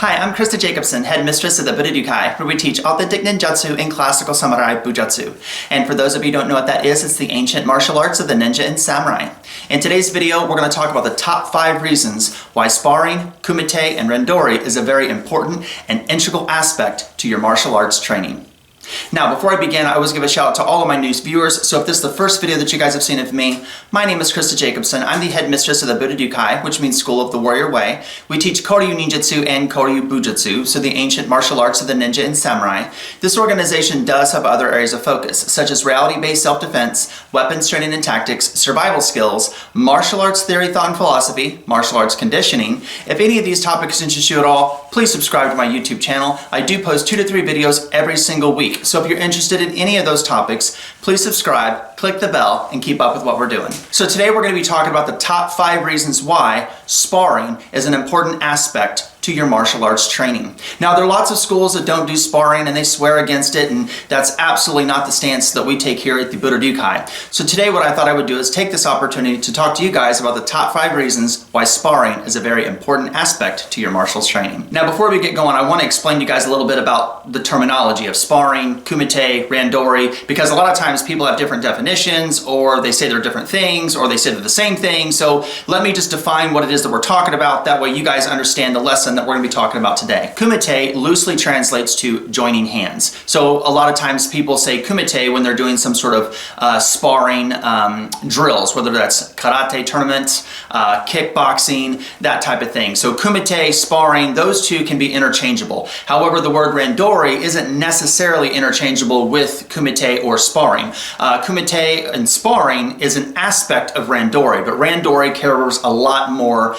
Hi, I'm Krista Jacobson, headmistress of the Budokai, where we teach authentic ninjutsu and classical samurai bujutsu. And for those of you who don't know what that is, it's the ancient martial arts of the ninja and samurai. In today's video, we're going to talk about the top 5 reasons why sparring, kumite, and randori is a very important and integral aspect to your martial arts training. Now, before I begin, I always give a shout out to all of my new viewers. So if this is the first video that you guys have seen of me, my name is Krista Jacobson. I'm the headmistress of the Budokai, which means School of the Warrior Way. We teach Koryu Ninjutsu and Koryu Bujutsu, so the ancient martial arts of the ninja and samurai. This organization does have other areas of focus, such as reality-based self-defense, weapons training and tactics, survival skills, martial arts theory, thought, and philosophy, martial arts conditioning. If any of these topics interest you at all, please subscribe to my YouTube channel. I do post 2 to 3 videos every single week. So if you're interested in any of those topics, please subscribe, click the bell, and keep up with what we're doing. So today we're going to be talking about the top 5 reasons why sparring is an important aspect to your martial arts training. Now, there are lots of schools that don't do sparring and they swear against it, and that's absolutely not the stance that we take here at the Budokai. So today what I thought I would do is take this opportunity to talk to you guys about the top 5 reasons why sparring is a very important aspect to your martial arts training. Now, before we get going, I want to explain to you guys a little bit about the terminology of sparring, kumite, randori, because a lot of times people have different definitions, or they say they're different things, or they say they're the same thing. So let me just define what it is that we're talking about. That way you guys understand the lesson that we're going to be talking about today. Kumite loosely translates to joining hands. So a lot of times people say kumite when they're doing some sort of sparring drills, whether that's karate tournaments, kickboxing, that type of thing. So kumite, sparring, those two can be interchangeable. However, the word randori isn't necessarily interchangeable with kumite or sparring. Kumite and sparring is an aspect of randori, but randori covers a lot more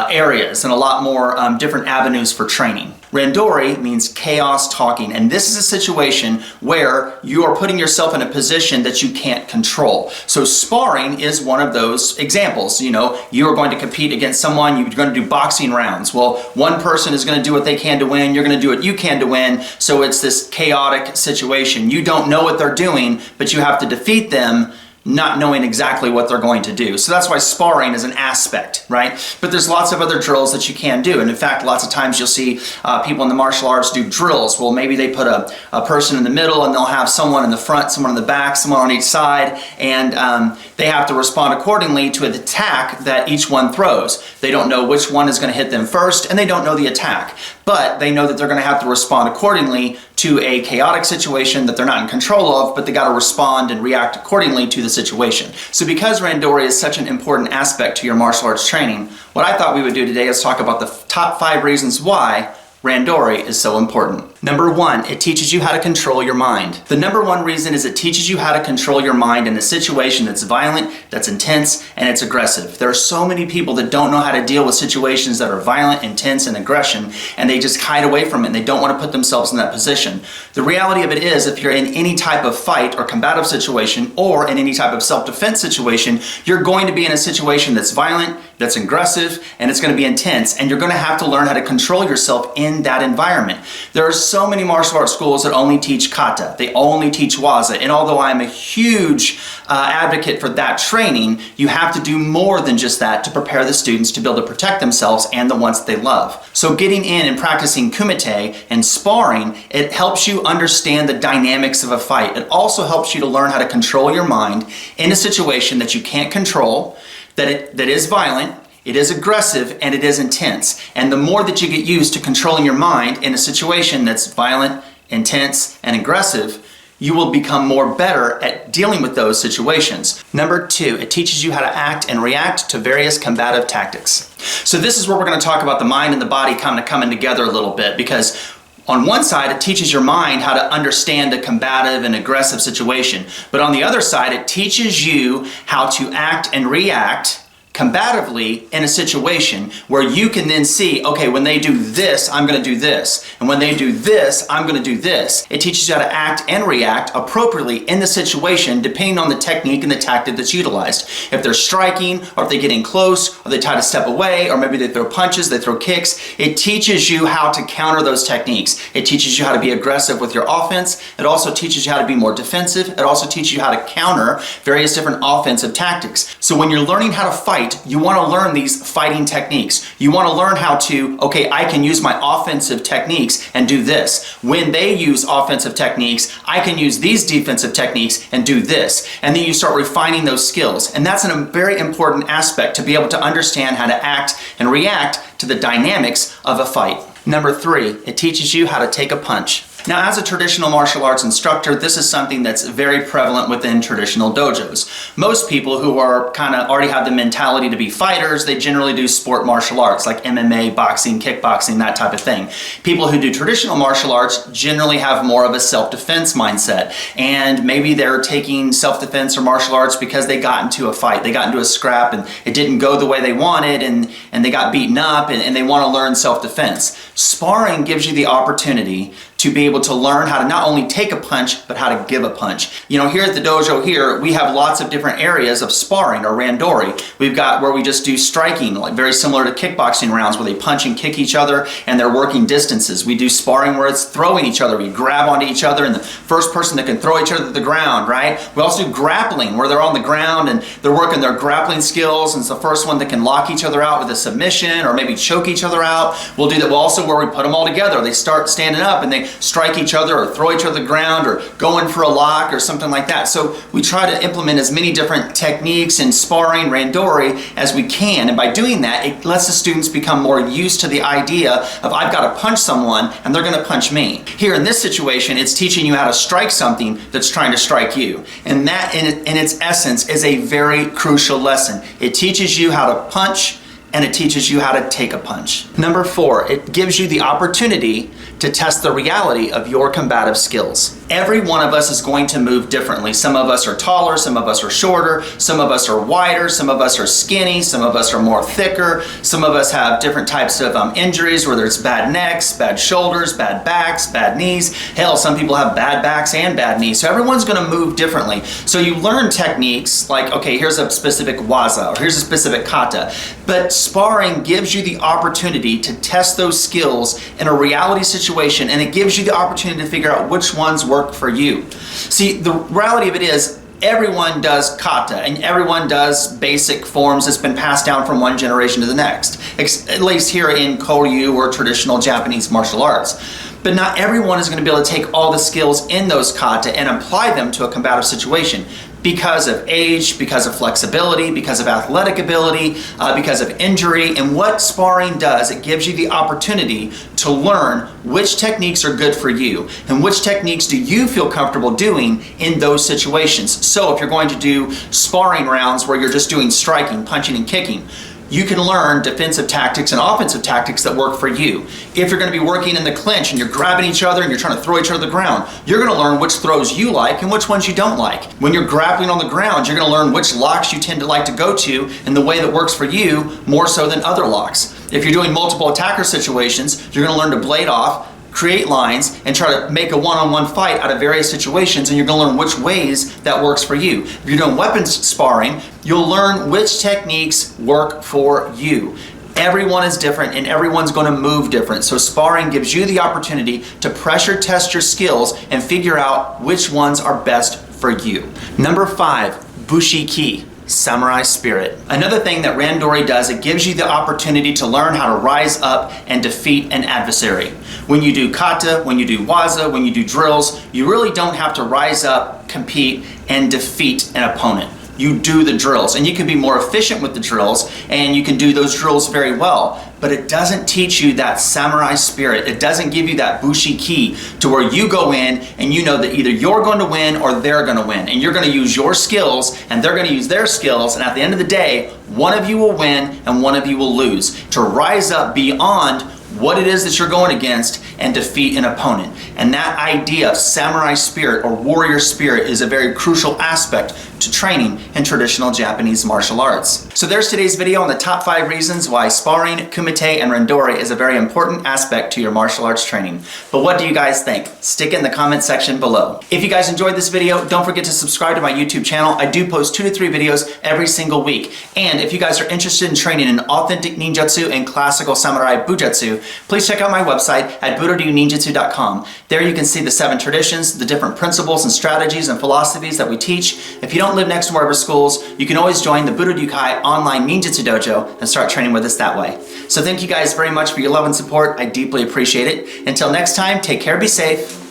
areas and a lot more different avenues for training. Randori means chaos talking, and this is a situation where you are putting yourself in a position that you can't control. So sparring is one of those examples. You know, you are going to compete against someone, you're going to do boxing rounds. Well, one person is going to do what they can to win, you're going to do what you can to win, so it's this chaotic situation. You don't know what they're doing, but you have to defeat them not knowing exactly what they're going to do. So that's why sparring is an aspect, right? But there's lots of other drills that you can do. And in fact, lots of times you'll see people in the martial arts do drills. Well, maybe they put a person in the middle and they'll have someone in the front, someone in the back, someone on each side, and they have to respond accordingly to an attack that each one throws. They don't know which one is going to hit them first, and they don't know the attack. But they know that they're going to have to respond accordingly to a chaotic situation that they're not in control of, but they got to respond and react accordingly to the situation. So because randori is such an important aspect to your martial arts training, what I thought we would do today is talk about the top 5 reasons why randori is so important. Number 1, it teaches you how to control your mind. The number 1 reason is it teaches you how to control your mind in a situation that's violent, that's intense, and it's aggressive. There are so many people that don't know how to deal with situations that are violent, intense, and aggression, and they just hide away from it, and they don't want to put themselves in that position. The reality of it is, if you're in any type of fight or combative situation, or in any type of self-defense situation, you're going to be in a situation that's violent, that's aggressive, and it's going to be intense, and you're going to have to learn how to control yourself in that environment. There are so many martial arts schools that only teach kata. They only teach waza. And although I'm a huge advocate for that training, you have to do more than just that to prepare the students to be able to protect themselves and the ones that they love. So getting in and practicing kumite and sparring, it helps you understand the dynamics of a fight. It also helps you to learn how to control your mind in a situation that you can't control, that is violent, it is aggressive, and it is intense. And the more that you get used to controlling your mind in a situation that's violent, intense, and aggressive, you will become more better at dealing with those situations. Number 2, it teaches you how to act and react to various combative tactics. So this is where we're going to talk about the mind and the body kind of coming together a little bit, because on one side, it teaches your mind how to understand a combative and aggressive situation. But on the other side, it teaches you how to act and react combatively in a situation where you can then see, okay, when they do this, I'm going to do this. And when they do this, I'm going to do this. It teaches you how to act and react appropriately in the situation depending on the technique and the tactic that's utilized. If they're striking, or if they get in close, or they try to step away, or maybe they throw punches, they throw kicks, it teaches you how to counter those techniques. It teaches you how to be aggressive with your offense. It also teaches you how to be more defensive. It also teaches you how to counter various different offensive tactics. So when you're learning how to fight fight, you want to learn these fighting techniques. You want to learn how to, okay, I can use my offensive techniques and do this. When they use offensive techniques, I can use these defensive techniques and do this. And then you start refining those skills. And that's a very important aspect to be able to understand how to act and react to the dynamics of a fight. Number 3, it teaches you how to take a punch. Now, as a traditional martial arts instructor, this is something that's very prevalent within traditional dojos. Most people who are kind of already have the mentality to be fighters, they generally do sport martial arts like MMA, boxing, kickboxing, that type of thing. People who do traditional martial arts generally have more of a self-defense mindset, and maybe they're taking self-defense or martial arts because they got into a fight, they got into a scrap and it didn't go the way they wanted and they got beaten up and they want to learn self-defense. Sparring gives you the opportunity to be able to learn how to not only take a punch, but how to give a punch. You know, here at the dojo here, we have lots of different areas of sparring or randori. We've got where we just do striking, like very similar to kickboxing rounds where they punch and kick each other and they're working distances. We do sparring where it's throwing each other. We grab onto each other and the first person that can throw each other to the ground, right? We also do grappling where they're on the ground and they're working their grappling skills, and it's the first one that can lock each other out with a submission or maybe choke each other out. We'll do that. We'll also where we put them all together. They start standing up and they strike each other or throw each other to the ground or go in for a lock or something like that. So we try to implement as many different techniques in sparring, randori as we can. And by doing that, it lets the students become more used to the idea of I've got to punch someone and they're going to punch me. Here in this situation, it's teaching you how to strike something that's trying to strike you. And that in its essence is a very crucial lesson. It teaches you how to punch and it teaches you how to take a punch. Number 4, it gives you the opportunity to test the reality of your combative skills. Every one of us is going to move differently. Some of us are taller, some of us are shorter, some of us are wider, some of us are skinny, some of us are more thicker, some of us have different types of injuries, whether it's bad necks, bad shoulders, bad backs, bad knees. Hell, some people have bad backs and bad knees. So everyone's gonna move differently. So you learn techniques like, okay, here's a specific waza, or here's a specific kata. But sparring gives you the opportunity to test those skills in a reality situation, and it gives you the opportunity to figure out which ones work for you. See, the reality of it is everyone does kata and everyone does basic forms that's been passed down from one generation to the next, at least here in Koryu or traditional Japanese martial arts. But not everyone is going to be able to take all the skills in those kata and apply them to a combative situation because of age, because of flexibility, because of athletic ability, because of injury. And what sparring does, it gives you the opportunity to learn which techniques are good for you and which techniques do you feel comfortable doing in those situations. So if you're going to do sparring rounds where you're just doing striking, punching, and kicking, you can learn defensive tactics and offensive tactics that work for you. If you're going to be working in the clinch and you're grabbing each other and you're trying to throw each other to the ground, you're going to learn which throws you like and which ones you don't like. When you're grappling on the ground, you're going to learn which locks you tend to like to go to and the way that works for you more so than other locks. If you're doing multiple attacker situations, you're going to learn to blade off, create lines, and try to make a one-on-one fight out of various situations, and you're going to learn which ways that works for you. If you're doing weapons sparring, you'll learn which techniques work for you. Everyone is different and everyone's going to move different. So sparring gives you the opportunity to pressure test your skills and figure out which ones are best for you. Number 5, Bushiki. Samurai spirit. Another thing that randori does, it gives you the opportunity to learn how to rise up and defeat an adversary. When you do kata, when you do waza, when you do drills, you really don't have to rise up, compete, and defeat an opponent. You do the drills, and you can be more efficient with the drills, and you can do those drills very well. But it doesn't teach you that samurai spirit. It doesn't give you that bushiki to where you go in and you know that either you're going to win or they're going to win. And you're going to use your skills and they're going to use their skills. And at the end of the day, one of you will win and one of you will lose. To rise up beyond what it is that you're going against and defeat an opponent. And that idea of samurai spirit or warrior spirit is a very crucial aspect to training in traditional Japanese martial arts. So there's today's video on the top 5 reasons why sparring, kumite, and randori is a very important aspect to your martial arts training. But what do you guys think? Stick it in the comment section below. If you guys enjoyed this video, don't forget to subscribe to my YouTube channel. I do post 2 to 3 videos every single week. And if you guys are interested in training in authentic ninjutsu and classical samurai bujutsu, please check out my website at budoryuninjutsu.com. There you can see the 7 traditions, the different principles and strategies and philosophies that we teach. If you don't live next to one of our schools, you can always join the Budo-Ryukai online ninjutsu dojo and start training with us that way. So thank you guys very much for your love and support. I deeply appreciate it. Until next time, take care, be safe,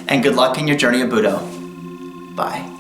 and good luck in your journey of Budo. Bye.